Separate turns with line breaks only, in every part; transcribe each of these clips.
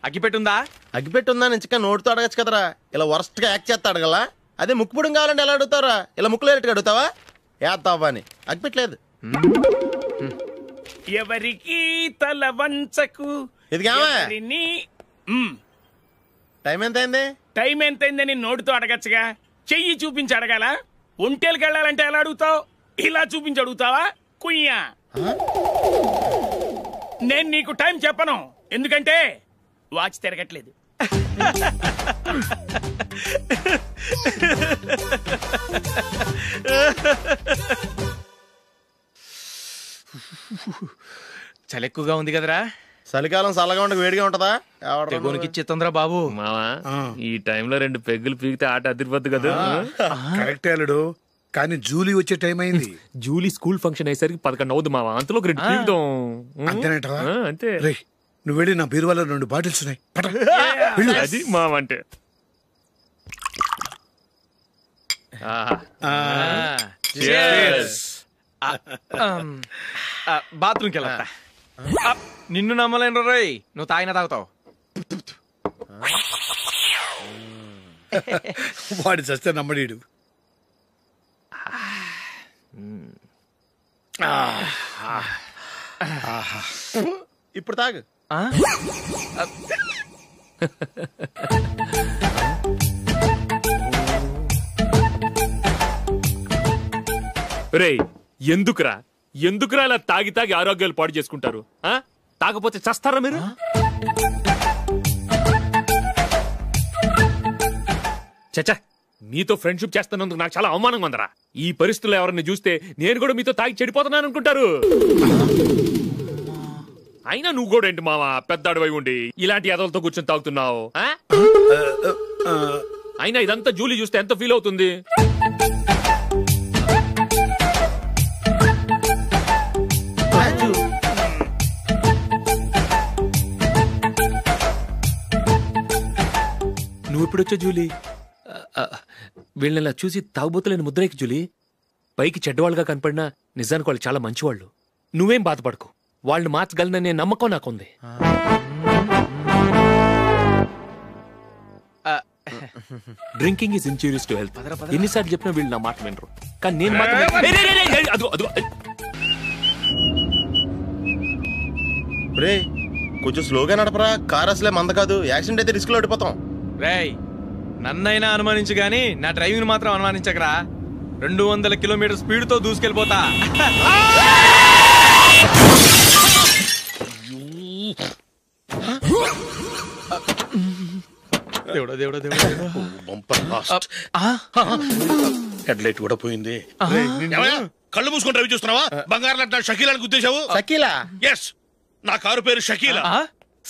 అగ్గిపెట్టుందా?
అగ్గిపెట్టుందా నుంచి నోటితో అడగచ్చు కదరా, ఇలా వరస్ట్ గా యాక్ట్ చేస్తా అడగలా. అదే ముక్కుపుడం కావాలంటే ఎలా అడుగుతారా? ఇలా ముక్కులేటట్టు అడుగుతావా? ఏత్తావా అని. అగ్గిపెట్టలేదు.
ఎవరికి తల వంచకు.
ఇది టైం ఎంత అయింది?
టైం ఎంతైందని నోటితో అడగచ్చుగా, చెయ్యి చూపించి అడగాల. ఒంటేలకు వెళ్ళాలంటే ఎలా అడుగుతావు? ఇలా చూపించి అడుగుతావా? కుయ్యా, నేను నీకు టైం చెప్పను, ఎందుకంటే వాచ్ తిరగట్లేదు.
చలి ఎక్కువగా ఉంది కదరా.
చలికాలం చల్లగా ఉండక వేడిగా ఉంటదా?
తెగోనికి ఇచ్చేతుందిరా బాబు.
మావా ఈ టైంలో 2 పెగ్గులు పీకితే ఆట అదిరిపోద్దు కదా.
కరెక్ట్ అల్లుడు, కానీ జూలీ వచ్చే టైం అయింది.
జూలీ స్కూల్ ఫంక్షన్ అయ్యేసరికి 11 అవుద్ది మావా, అంతలో 2 పీకుదాం.
అంతేనేటవా?
అంతే.
రే, నువ్వు వెళ్ళి నా బీరువాలో 2 బాటిల్స్ ఉన్నాయి.
అది మావా అంటే.
బాత్రూమ్కి వెళ్ళా. నిన్ను నమ్మలేను రోయ్, నువ్వు తాగినా తాగుతావు.
వాడి చస్తే నమ్మడీడు.
ఇప్పుడు తాగు.
రేయ్, ఎందుకురా ఇలా తాగి తాగి ఆరోగ్యాలు పాడు చేసుకుంటారు? తాగపోతే చస్తారా మీరు? చచ్చా, మీతో ఫ్రెండ్షిప్ చేస్తున్నందుకు నాకు చాలా అవమానంగా ఉందరా. ఈ పరిస్థితుల్లో ఎవరిని చూస్తే నేను కూడా మీతో తాగి చెడిపోతున్నాను అనుకుంటారు. అయినా నువ్వు కూడా ఏంటి మావా, పెద్ద అడవై ఉండి ఇలాంటి ఎదలతో కూర్చొని తాగుతున్నావు? అయినా ఇదంతా జూలీ చూస్తే ఎంత ఫీల్ అవుతుంది? నువ్వు ఎప్పుడొచ్చా జూలీ? వీళ్ళని చూసి తాగుబోతులేని ముద్రేకి జూలీ. పైకి చెడ్డవాళ్ళుగా కనపడినా నిజానికి వాళ్ళు చాలా మంచివాళ్ళు. నువ్వేం బాధపడకు, వాళ్ళని మార్చగలననే నమ్మకం నాకుంది. Drinking is injurious to health. ఎన్నిసార్లు చెప్పినా వీళ్ళు నా మాట వినరు, కానీ నేను మాత్రం.
రే, కొంచెం స్లోగా నడపరా, కార్ అసలే మంద కాదు. యాక్సిడెంట్ అయితే రిస్క్ లో ఓడిపోతాం.
రేయ్, నన్నైనా అనుమానించు గాని నా డ్రైవింగ్ మాత్రం అనుమానించకరా. 200 కిలోమీటర్ స్పీడ్ తో దూసుకెళ్ళిపోతా.
హెడ్ లైట్ కూడా పోయింది.
కళ్ళు మూసుకొని రవి చూస్తున్నావా? బంగారు లాంటి షకీలాని గుర్తించావు?
షకీలా?
ఎస్, నా కారు పేరు Shakeela.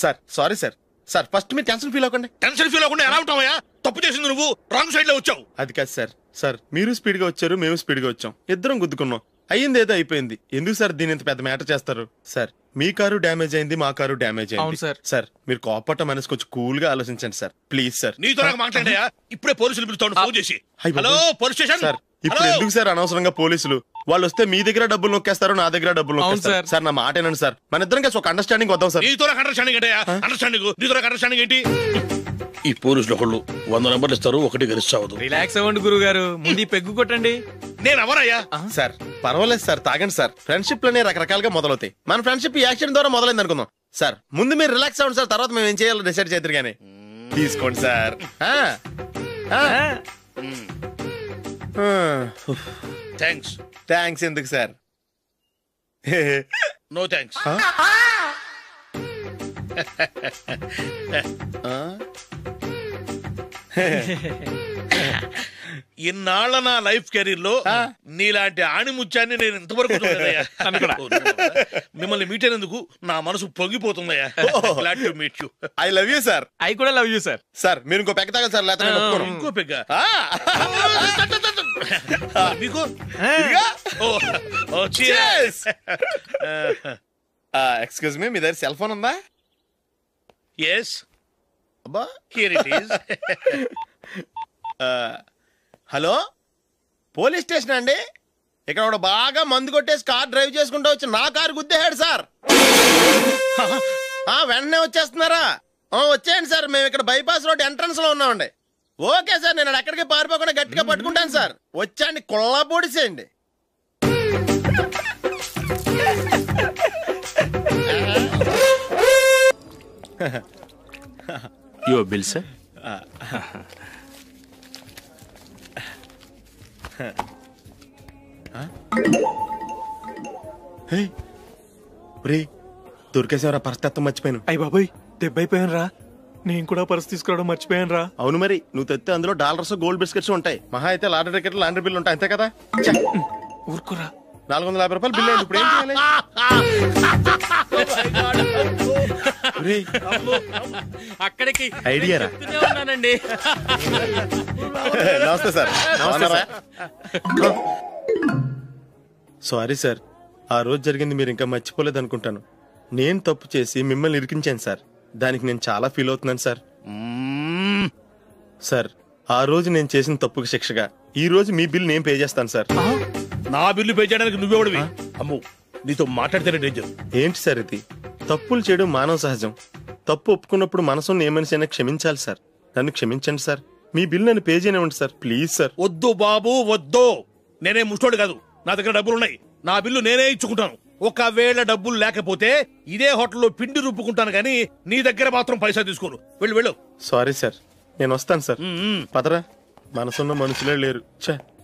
Sir sorry sir. Sir first మీరు టెన్షన్ ఫీల్ అవ్వకండి.
టెన్షన్ ఫీల్ అవ్వకుండా ఎలా ఉంటావయ్యా? తప్పు చేసింది నువ్వు, రాంగ్ సైడ్ లో వచ్చావు.
అది కాదు సార్. సార్ మీరు స్పీడ్ గా వచ్చారు, మేము స్పీడ్ గా వచ్చాం, ఇద్దరం గుద్దుకున్నాం. అయ్యింది ఏదో అయిపోయింది. ఎందుకు సార్ దీని ఇంత పెద్ద మ్యాటర్ చేస్తారు? సార్ మీ కారు డ్యామేజ్ అయింది, మా కారు డ్యామేజ్ అయింది. సార్ మీరు కోపట్ట మనసు కొంచెం కూల్ గా ఆలోచించండి సార్, ప్లీజ్ సార్.
నీతో నాకు మాట్లాడాయా? ఇప్పుడే పోలీసులు పిలుస్తాను, ఫోన్ చేసి. Hello police station.
సార్ ఇప్పుడు ఎందుకు సార్ అనవసరంగా పోలీసులు? వాళ్ళు వస్తే మీ దగ్గర డబ్బులు నొక్కేస్తారు, నా దగ్గర డబ్బులు నొక్కేస్తారు. సార్ నా మాట ఏనండి సార్, మన ఇద్దరం కలిసి ఒక అండర్స్టాండింగ్ వద్దాం సార్.
నీతో నాకు అండర్స్టాండింగ్ ఏంటయ్యా? అండర్స్టాండింగ్ నీతో నాకు అండర్స్టాండింగ్ ఏంటి?
ఈ పోలీసులు ఒకళ్ళు 100 నెంబర్లు ఇస్తారు, ఒకటి గెలిస్తావదు.
రిలాక్స్ అవ్వండి గురువు గారు, ముందు పెగ్గు కొట్టండి.
నేను ఎవరయ్యా?
సార్ పర్వాలేదు సార్, తాగండి సార్. ఫ్రెండ్షిప్ లోనే రకరకాలుగా మొదలవుతాయి. మన ఫ్రెండ్షిప్ ఈ యాక్సిడెంట్ ద్వారా మొదలైంది అనుకుందాం. సార్ ముందు మీరు రిలాక్స్ అవ్వండి సార్, తర్వాత మేము ఏం చేయాలో డిసైడ్ చేద్దరు గానీ. తీసుకోండి సార్.
థ్యాంక్స్.
థ్యాంక్స్ ఎందుకు సార్?
No thanks. ఇన్నాళ్ళ నా లైఫ్ కెరీర్ లో నీలాంటి ఆణిముత్యాన్ని నేను ఇంతవరకు చూడలేదయ్యా. మిమ్మల్ని మీట్ అయినందుకు నా మనసు పొంగిపోతుందయ్యా. Glad to meet you.
I love you sir.
I కూడా లవ్ యూ సార్.
సార్ మీరు ఇంకో పెగ్గ తాగండి సార్, లేకపోతే
ఇంకో పెగ్గ మీకు.
ఎక్స్క్యూజ్ మీ, మీ దగ్గర సెల్ ఫోన్ ఉందా?
ఎస్,
అబ్బా
here it is.
Hello, police station అండి. ఇక్కడ ఒకడు బాగా మందు కొట్టేసి కార్ డ్రైవ్ చేసుకుంటూ వచ్చి నా కారు గుద్దేశాడు సార్. వెంటనే వచ్చేస్తున్నారా? వచ్చేయండి సార్, మేము ఇక్కడ బైపాస్ రోడ్ ఎంట్రన్స్ లో ఉన్నామండి. ఓకే సార్, నేను ఎక్కడికి పారిపోకుండా గట్టిగా పట్టుకుంటాను సార్. వచ్చాండి, కుళ్ళ పొడిసేయండి.
Your bill sir.
దొరికేసేవరా, పరిస్థితి మర్చిపోయాను.
అయ్య బాబాయ్, దెబ్బైపోయాను రా. నేను కూడా పర్స్ తీసుకురావడం మర్చిపోయాను రా.
అవును మరి, నువ్వు తెస్తే అందులో డాలర్స్ గోల్డ్ బిస్కెట్స్ ఉంటాయి. మహా అయితే లాటరీ టికెట్ లాండ్రీ బిల్లు ఉంటాయి, అంతే కదా.
ఊరుకురా.
450 రూపాయలు బిల్లు అయింది. ఇప్పుడు ఏం చేయాలి?
అక్కడికి
ఐడియా రా.
ఉన్నానండి.
నమస్తే సార్. సారీ సార్, ఆ రోజు జరిగింది మీరు ఇంకా మర్చిపోలేదు అనుకుంటాను. నేను తప్పు చేసి మిమ్మల్ని ఇరికించాను సార్. దానికి నేను చాలా ఫీల్ అవుతున్నాను సార్. సార్, ఆ రోజు నేను చేసిన తప్పుకి శిక్షగా ఈ రోజు మీ బిల్ నేను పే చేస్తాను సార్.
నా బిల్లు పే చేయడానికి నువ్వెవడివి? అమ్మో, నీతో మాట్లాడితేనే డేంజర్.
ఏంటి సార్ ఇది? తప్పులు చేయడం మానవ సహజం. తప్పు ఒప్పుకున్నప్పుడు మనసుని ఏ మనిషి అయినా క్షమించాలి సార్. నన్ను క్షమించండి సార్. మీ బిల్ నన్ను పే చేయనివ్వండి సార్, ప్లీజ్ సార్.
వద్దు బాబు, వద్దు. నేనే ముష్టోడు కాదు, నా దగ్గర డబ్బులున్నాయి. నా బిల్లు నేనే ఇచ్చుకుంటాను. ఒకవేళ డబ్బులు లేకపోతే ఇదే హోటల్లో పిండి రుబ్బుకుంటాను గానీ నీ దగ్గర మాత్రం పైసా తీసుకోను. వెళ్ళు వెళ్ళు.
సారీ సార్, నేను వస్తాను సార్. పదరా, మనసున్న మనుషులే లేరు.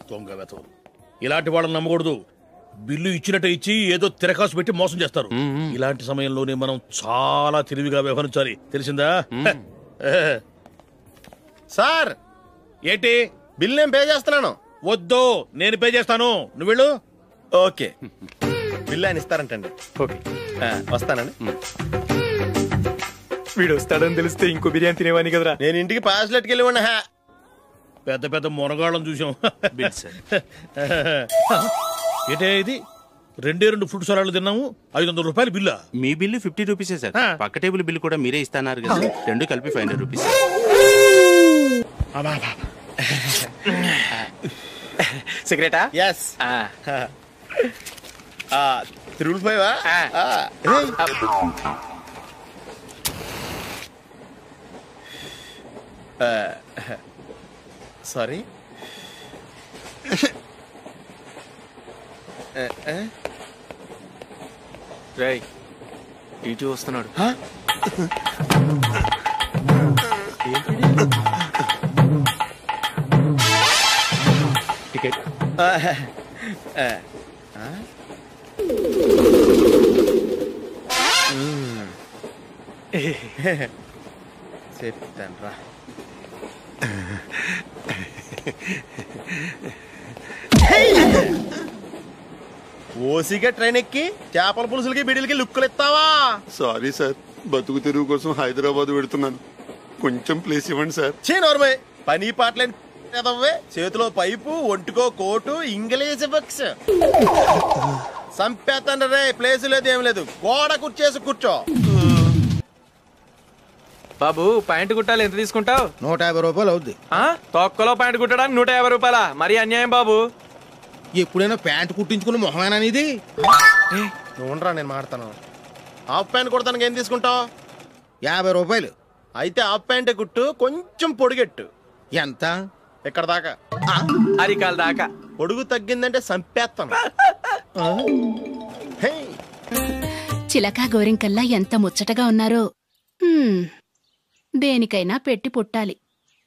దొంగ వెతవు. ఇలాంటి వాళ్ళని నమ్మకూడదు. బిల్లు ఇచ్చినట్టు ఇచ్చి ఏదో తిరకాసు పెట్టి మోసం చేస్తారు. ఇలాంటి సమయంలోనే మనం చాలా తెలివిగా వ్యవహరించాలి, తెలిసిందా?
సార్,
ఏంటి?
బిల్ నేను పే చేస్తున్నాను.
వద్దు, నేను పే చేస్తాను, నువ్వు వెళ్ళు.
ఓకే, బిల్ ఆయన ఇస్తారంటండి.
ఓకే,
వస్తానండి.
వీడు వస్తాడని తెలిస్తే ఇంకో బిర్యానీ తినేవాని కదరా.
నేను ఇంటికి పాస్లెట్కి వెళ్ళి ఉన్నా.
పెద్ద పెద్ద మునగాళ్ళం చూసాం.
Bill sir.
ఏంటే ఇది? 2 ఫ్రూట్ సలాడ్లు తిన్నాము, 500 రూపాయలు బిల్లా?
మీ బిల్లు 50 రూపీసే సార్. పక్క టేబుల్ బిల్లు కూడా మీరే ఇస్తాన్నారు కదా, రెండు కలిపి 500 రూపీస్.
సిగరెటా?
ఎస్. 355 సారీ.
రై, ఇటు వస్తున్నాడు. టికెట్.
చెప్తాను రా. ఓసిగా ట్రైన్ ఎక్కి చేపల పులుసులకి బిడిలకి లుక్కులు ఇస్తావా?
సారీ సార్, బతుకు తెరువు కోసం హైదరాబాద్ పెడుతున్నాను, కొంచెం ప్లేస్ ఇవ్వండి సార్.
నోర్మై, పని పాటలేని కదవ్వే. చేతిలో పైపు, ఒంటికో కోటు, ఇంగ్లీష్ బుక్స్. సంపేతండ్రి రే, ప్లేస్ లేదు ఏం లేదు, గోడ కుర్చేసి కూర్చో.
బాబు, ప్యాంటు కుట్టాలి, ఎంత తీసుకుంటావు?
150 రూపాయలు అవుద్ది.
తొక్కలో ప్యాంటు కుట్టడానికి 150 రూపాయలా? మరి అన్యాయం బాబు.
ఎప్పుడైనా ప్యాంటు కుట్టించుకున్న మొహమేనా ఇది?
నువ్వురా, నేను మాడతాను. హాఫ్ ప్యాంట్ కుడతానికి ఏం తీసుకుంటావు?
50 రూపాయలు.
అయితే హాఫ్ ప్యాంటే కుట్టు, కొంచెం పొడిగెట్టు.
ఎంత?
ఇక్కడ దాకా,
అరికాల దాకా.
పొడుగు తగ్గిందంటే సంపేస్తాను.
చిలకా గోరింకల్లా ఎంత ముచ్చటగా ఉన్నారో. దేనికైనా పెట్టి పుట్టాలి.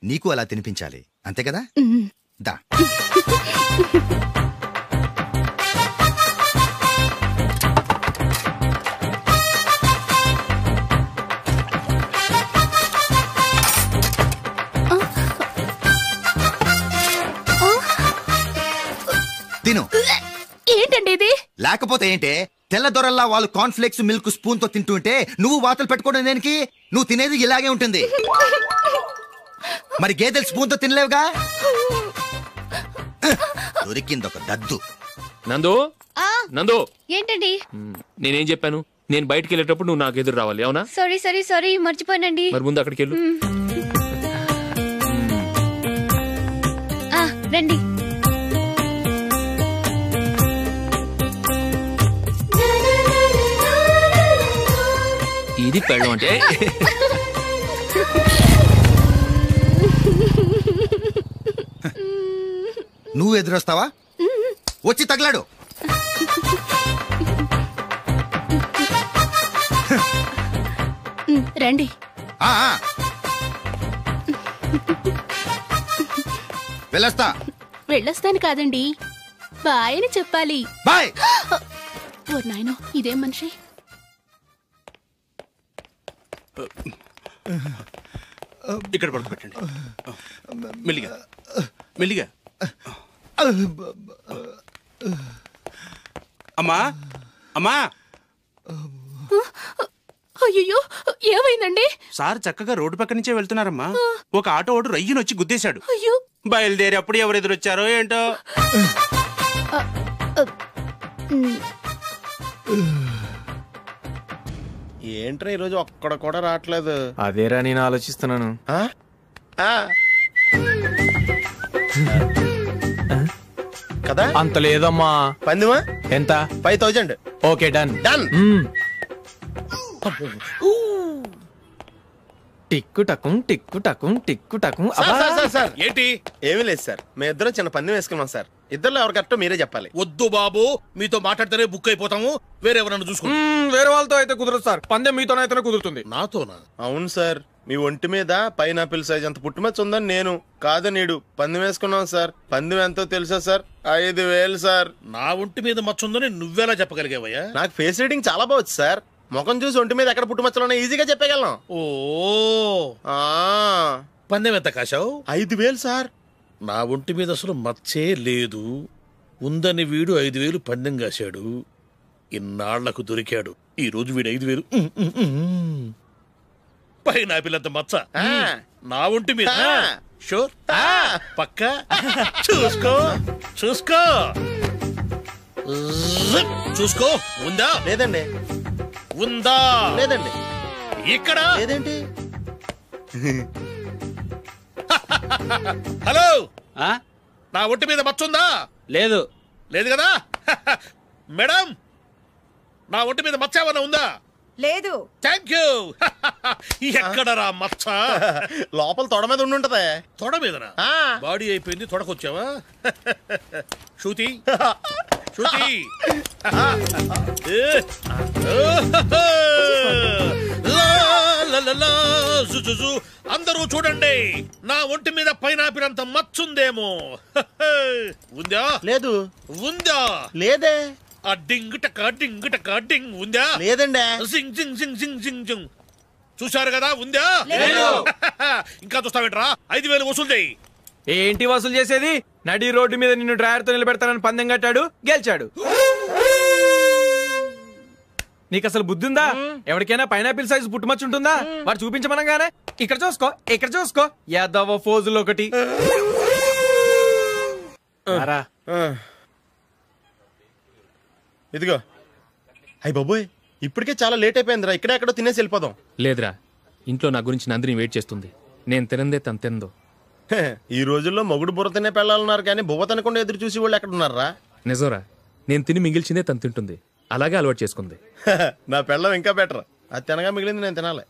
నీకు అలా తినిపించాలి, అంతే కదా? దా. తిను.
ఏంటండి ఇది?
లేకపోతే ఏంటే, తెల్లదొరల్లా వాళ్ళు కార్న్ఫ్లేక్స్ మిల్క్ స్పూన్ తో తింటుంటే నువ్వు వాతలు పెట్టుకోవడం దేనికి? నువ్వు తినేది ఇలాగే ఉంటుంది. మరి గేదెలు స్పూన్ తో తినలేవుగా. దొరికిందొక దద్దు.
నందు, నందు,
ఏంటండి?
నేనేం చెప్పాను? నేను బయటికి వెళ్ళేటప్పుడు నువ్వు నాకు ఎదురు రావాలి, అవునా?
సారీ మర్చిపోయానండి.
మరి ముందు అక్కడికి వెళ్ళు.
రండి.
ఇది పెళ్ళం అంటే.
నువ్వు ఎదురొస్తావా? వచ్చి తగలాడు.
రండి.
వెళ్ళొస్తా.
వెళ్ళొస్తాను కాదండి, బాయ్ అని చెప్పాలి.
బాయ్.
ఓ నాయనో, ఇదేం మనిషి.
ఇక్కడ పడుకోబెట్టండి. మెల్లిగా మెల్లిగా. అమ్మా అమ్మా.
అయ్యో, ఏమైందండి?
సార్ చక్కగా రోడ్డు పక్క నుంచే వెళ్తున్నారమ్మా. ఒక ఆటో ఓడు రయ్యనొచ్చి గుద్దేశాడు.
అయ్యో.
బయలుదేరి అప్పుడు ఎవరు ఎదురొచ్చారో ఏంటో.
ఏంట్రా ఈరోజు ఒక్కడ కూడా రావట్లేదు?
అదేరా నేను ఆలోచిస్తున్నాను.
కదా
అంత లేదమ్మా.
పందిమా
ఎంత?
5000.
Okay, done
done.
టిక్కు టకుం టిక్కు టకుం టిక్కు టకుం.
సార్
ఏంటి?
ఏమీ లేదు సార్, మేము ఇద్దరం చిన్న పందెం వేసుకున్నాం సార్. ఇద్దరు ఎవరు కరెక్టో మీరే చెప్పాలి.
వద్దు బాబు, మీతో మాట్లాడితేనే బుక్ అయిపోతాము. వేరే ఎవరన్నా చూసుకుంటాం.
వేరే వాళ్ళతో అయితే కుదరదు సార్, పందెం మీతోనైతేనే కుదురుతుంది.
నాతోనా?
అవును సార్, మీ ఒంటి మీద పైనాపిల్ సైజ్ అంత పుట్టుమచ్చ ఉందని నేను కాదు నీడు పందెం వేసుకున్నాం సార్. పందెం ఎంతో తెలుసా సార్? 5000 సార్.
నా ఒంటి మీద మచ్చ ఉందని నువ్వెలా చెప్పగలిగావయ్యా?
నాకు ఫేస్ రీడింగ్ చాలా బాగుంది సార్. ముఖం చూసి ఒంటి మీద ఎక్కడ పుట్టుమచ్చలో ఈజీగా చెప్పగలను.
ఓ, పందెం ఎంత కాశావు?
5000 సార్.
నా ఒంటి మీద అసలు మచ్చే లేదు. ఉందని వీడు 5000 పందెం కాశాడు. ఇన్నాళ్లకు దొరికాడు. ఈ రోజు వీడు 5000. పైన పిల్లంత మచ్చ నా ఒంటి మీద. షూర్? పక్క చూసుకో చూసుకో చూసుకో. ఉందా?
లేదండి.
ఉందా?
లేదండి.
ఇక్కడ
లేదేంటి?
హలో, నా ఒంటి మీద మచ్చ ఉందా?
లేదు.
లేదు కదా? మేడం, నా ఒంటి మీద మచ్చ ఏమన్నా ఉందా?
లేదు.
Thank you. ఎక్కడరా మచ్చ?
లోపల తొడ మీద ఉండుంటదే.
తొడ మీదనా? బాడీ అయిపోయింది, తొడకొచ్చావా? శృతి శృతి. అందరూ చూడండి, నా ఒంటి మీద పైనాపిల్ అంత మచ్చుందేమో. ఉందా?
లేదు.
ఉందా?
లేదే.
ఆ డింగ్ టక డింగ్ టక డింగ్ ఉందా?
లేదండి.
జింగ్ జింగ్ జింగ్ జింగ్ జింగ్ జింగ్. చూశారు కదా? ఉందా? ఇంకా చూస్తావేంట్రా? 5000 వసూలు చేయి.
ఏంటి వసూలు చేసేది? నడి రోడ్డు మీద నిన్ను డ్రైవర్ తో నిలబెడతానని పందెం కట్టాడు, గెలిచాడు. నీకు అసలు బుద్ధి ఉందా? ఎవరికైనా పైనాపిల్ సైజ్ పుట్టుమచ్చు ఉంటుందా? వాడు చూపించమనగానే ఇక్కడ చూసుకో ఇక్కడ చూసుకో యాదవ ఫోజులు ఒకటి.
ఇదిగో. అయ్య బాబోయ్, ఇప్పటికే చాలా లేట్ అయిపోయిందిరా. ఇక్కడే ఎక్కడో తినేసి వెళ్ళిపోదాం.
లేదురా, ఇంట్లో నా గురించి నందిని వెయిట్ చేస్తుంది. నేను తినందే తను తిందో.
ఈ రోజుల్లో మొగుడు బుర్ర తినే పెళ్ళాలన్నారు కానీ బువ్వ తినకుండా ఎదురు చూసి వాళ్ళు ఎక్కడ ఉన్నారా?
నిజంరా, నేను తిని మిగిల్చిందే తను తింటుంది. అలాగే అలవాటు చేసుకుంది.
నా పెళ్ళం ఇంకా బెటర్. అది తినగా మిగిలింది నేను తినాలి.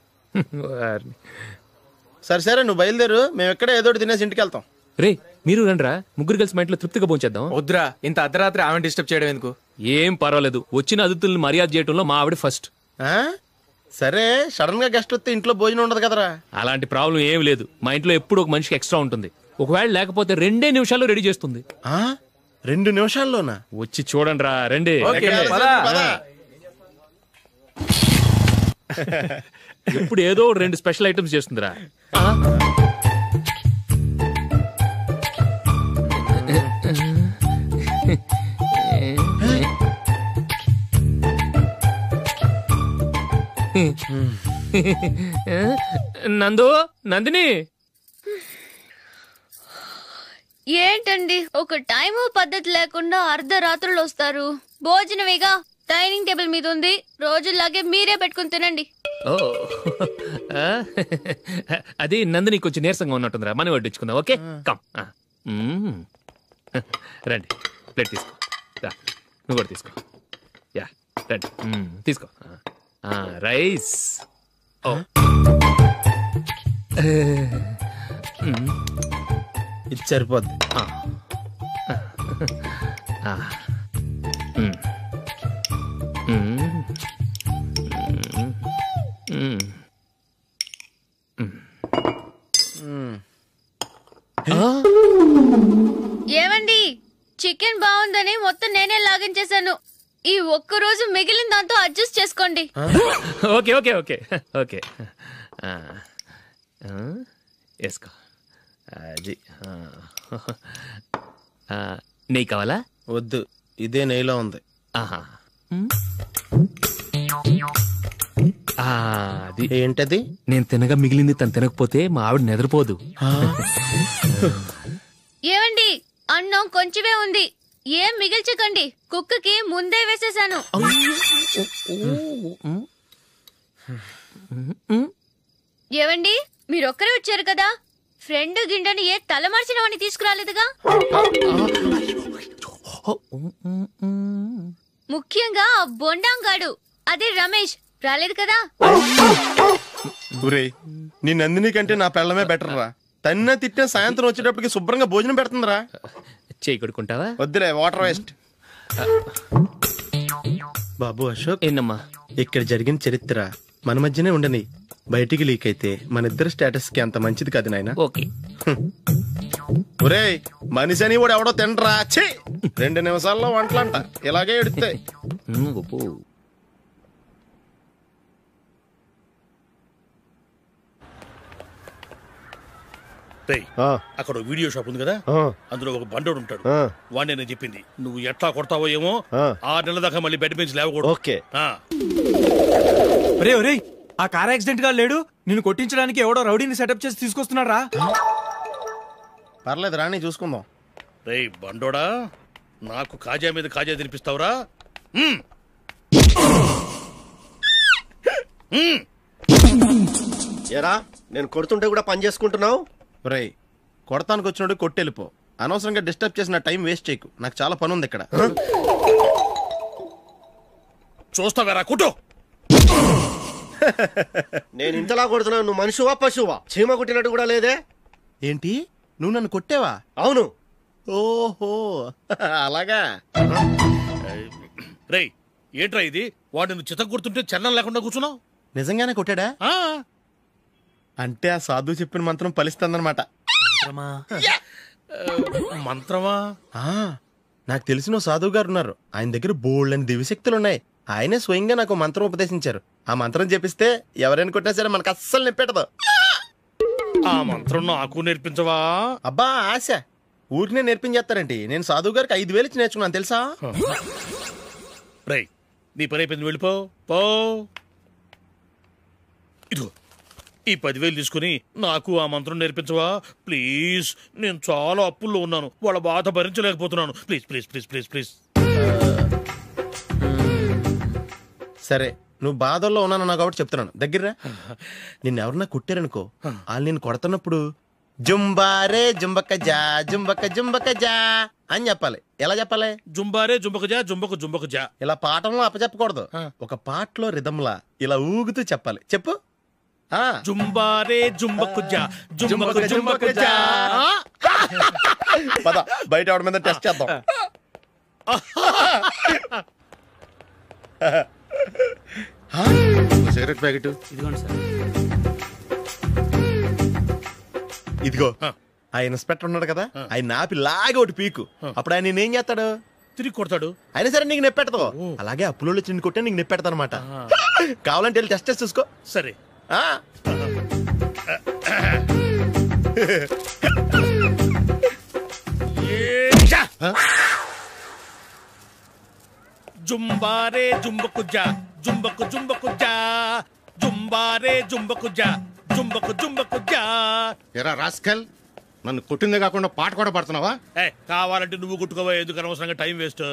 సరే సరే, నువ్వు బయలుదేరు. మేము ఎక్కడ ఏదో తినేసి ఇంటికి వెళ్తాం.
రే, మీరు రండిరా, ముగ్గురు కలిసి మా ఇంట్లో తృప్తిగా పోంచేద్దాం.
వద్దురా, ఇంత అర్ధరాత్రి ఆమె డిస్టర్బ్ చేయడం ఎందుకు?
ఏం పర్వాలేదు, వచ్చిన అతిథుల్ని మర్యాద చేయడంలో మా ఆవిడ ఫస్ట్.
సరే, సడన్ గా గెస్ట్ వస్తే ఇంట్లో భోజనం ఉండదు కదరా?
అలాంటి ప్రాబ్లం ఏం లేదు. మా ఇంట్లో ఎప్పుడు ఒక మనిషికి ఎక్స్ట్రా ఉంటుంది. ఒకవేళ లేకపోతే 2 నిమిషాల్లో రెడీ చేస్తుంది.
2 నిమిషాల్లోనా?
వచ్చి చూడండి రా, రండి. ఎప్పుడు ఏదో 2 స్పెషల్ ఐటమ్స్ చేస్తుందిరా. నందు, నందిని.
ఏంటండి ఒక టైము పద్ధతి లేకుండా అర్ధరాత్రులు వస్తారు? భోజనమేగా డైనింగ్ టేబుల్ మీద ఉంది, రోజుల్లాగే మీరే పెట్టుకుని తినండి.
ఓ, అది నందిని కొంచెం నీరసంగా ఉన్నట్టుందిరా, మనీ వడ్డించుకుందాం. Okay, come. రండి, ప్లేట్ తీసుకో. నువ్వు కూడా తీసుకో. యా, రండి, తీసుకో. రైస్.
ఇది సరిపోద్ది.
ఏమండి, చికెన్ బాగుందని మొత్తం నేనే లాగించేశాను. ఈ ఒక్క రోజు మిగిలిన దాంతో అడ్జస్ట్ చేసుకోండి.
ఓకే ఓకే ఓకే ఓకే వేసుకో. అది నెయ్యి కావాలా?
వద్దు, ఇదే నెయ్యిలో ఉంది.
ఆహా, అది
ఏంటది?
నేను తినగా మిగిలింది తను తినకపోతే మా ఆవిడ నిద్రపోదు.
ఏమండి, అన్నం కొంచెమే ఉంది, ఏం మిగిల్చకండి. కుక్కకి ముందే వేసేసాను. ఏవండి, మీరొక్కరే వచ్చారు కదా, ఫ్రెండ్ గిండెని ఏ తలమార్చిన వాడిని తీసుకురాలేదుగా? ముఖ్యంగా బొండాంగాడు, అదే రమేష్ రాలేదు కదా?
ఊరే, నీ నందిని కంటే నా పెళ్ళమే బెటర్ రా. తన్న తిట్టిన సాయంత్రం వచ్చేటప్పటికి శుభ్రంగా భోజనం పెడుతుందిరా.
చేయి కొడుకుంటావా?
వద్దులే, వాటర్ వేస్ట్. బాబు అశోక్,
ఏంటమ్మా
ఇక్కడ జరిగిన చరిత్ర మన మధ్యనే ఉండని, బయటికి లీక్ అయితే మన ఇద్దరు స్టేటస్ కి అంత మంచిది కాదు నాయన.
ఓకే.
ఒరే, మనిషి అని కూడా ఎవడో తినరా. 2 నిమిషాల్లో వంటలంట, ఇలాగే ఎడుతాయి.
అక్కడ వీడియో షాప్ ఉంది కదా, అందులో ఒక బండోడు ఉంటాడు. వాడిని నేను చెప్పింది, నువ్వు ఎట్లా కొడతావో ఏమో, 6 నెలల దాకా మళ్ళీ బెడ్ బెంచ్ లేవకూడదు.
ఓకే.
ఒరే ఒరే, ఆ కార్ యాక్సిడెంట్ గా లేడు, నిన్ను కొట్టించడానికి ఎవడో రౌడీని సెటప్ చేసి తీసుకొస్తున్నారా?
పర్లేదు రాని, చూసుకుందాం.
రే బండోడా, నాకు కాజా మీద కాజా తినిపిస్తావురా?
ఎరా, నేను కొడుతుంటే కూడా పని చేసుకుంటున్నావు?
రే, కొడతానికి వచ్చినోడు కొట్టెళ్ళిపో. అనవసరంగా డిస్టర్బ్ చేసిన టైం వేస్ట్ చేయకు, నాకు చాలా పని ఉంది ఇక్కడ.
చూస్తావేరా కుట్టు.
నేను ఇంతలా కొడుతున్నావు, నువ్వు మనిషివా పశువా? చీమ కుట్టినట్టు కూడా లేదే.
ఏంటి, నువ్వు నన్ను కొట్టేవా?
అవును.
ఓహో, అలాగా.
రేయ్, ఏంట్రా ఇది? వాడు నువ్వు చిత్త కొడుతుంటే చలనం లేకుండా కూర్చున్నావు.
నిజంగానే కొట్టాడా? అంటే ఆ సాధువు చెప్పిన మంత్రం ఫలిస్తుందన్నమాట.
మంత్రమా?
నాకు తెలిసిన సాధువు గారు ఉన్నారు, ఆయన దగ్గర బోల్డని దివ్యశక్తులు ఉన్నాయి. ఆయనే స్వయంగా నాకు మంత్రం ఉపదేశించారు. ఆ మంత్రం చెప్పిస్తే ఎవరైనా కొట్టినా సరే మనకు అస్సలు నిప్పెట్టదు.
ఆ మంత్రం నాకు నేర్పించవా?
అబ్బా ఆశ, ఊరినే నేర్పించేస్తారండి. నేను సాధువు గారికి 5,000 ఇచ్చి నేర్చుకున్నాను తెలుసా?
రేయ్, నీ పని అయిపోయింది, వెళ్ళిపో. పో. ఇదిగో ఈ 10,000 తీసుకుని నాకు ఆ మంత్రం నేర్పించవా ప్లీజ్? నేను చాలా అప్పుల్లో ఉన్నాను, వాళ్ళ బాధ భరించలేకపోతున్నాను. Please please please please please.
సరే, నువ్వు బాధల్లో ఉన్నాను నాకు కాబట్టి చెప్తున్నాను. దగ్గర నిన్ను ఎవరన్నా కుట్టారనుకో, వాళ్ళు నేను కొడుతున్నప్పుడు జుంబారే జుంబక జా జుంబక జుంబక జా అని చెప్పాలి. ఎలా చెప్పాలి?
జుంబారే జుంబక జా జుంబక జుంబక జా.
ఇలా పాఠంలో అప్పచెప్పకూడదు, ఒక పాటలో రిధంలా ఇలా ఊగుతూ చెప్పాలి. చెప్పు.
జుంబారే జుంబకు జా జుంబకు జుంబకు జా.
పద, బయట ఎవరి మీద టెస్ట్ చేద్దాం. సిగరెట్ ప్యాకెట్
ఇదిగోండి సార్.
ఇదిగో, ఆ ఇన్స్పెక్టర్ ఉన్నాడు కదా, ఆయన నాపి లాగే ఒకటి పీకు. అప్పుడు ఆయన నేనేం చేస్తాడు?
తిరిగి కొడతాడు.
అయినా సరే నీకు నెప్పెడతావు. అలాగే అప్పులో చిన్న కొట్టే నీకు నెప్పెడతా అనమాట. కావాలంటే వెళ్ళి టెస్ట్ చేసి చూసుకో.
సరే. జుంబారే జుంబకు జా జుంబకు జుంబకు జా జుంబారే జుంబకు జా జుంబకు జుంబకు జా.
ఎరా రాస్కల్, నన్ను కొట్టిందే కాకుండా పాట కూడా పడుతున్నావా?
కావాలంటే నువ్వు కొట్టుకోవా, ఎందుకు అనవసరంగా టైం వేస్ట్.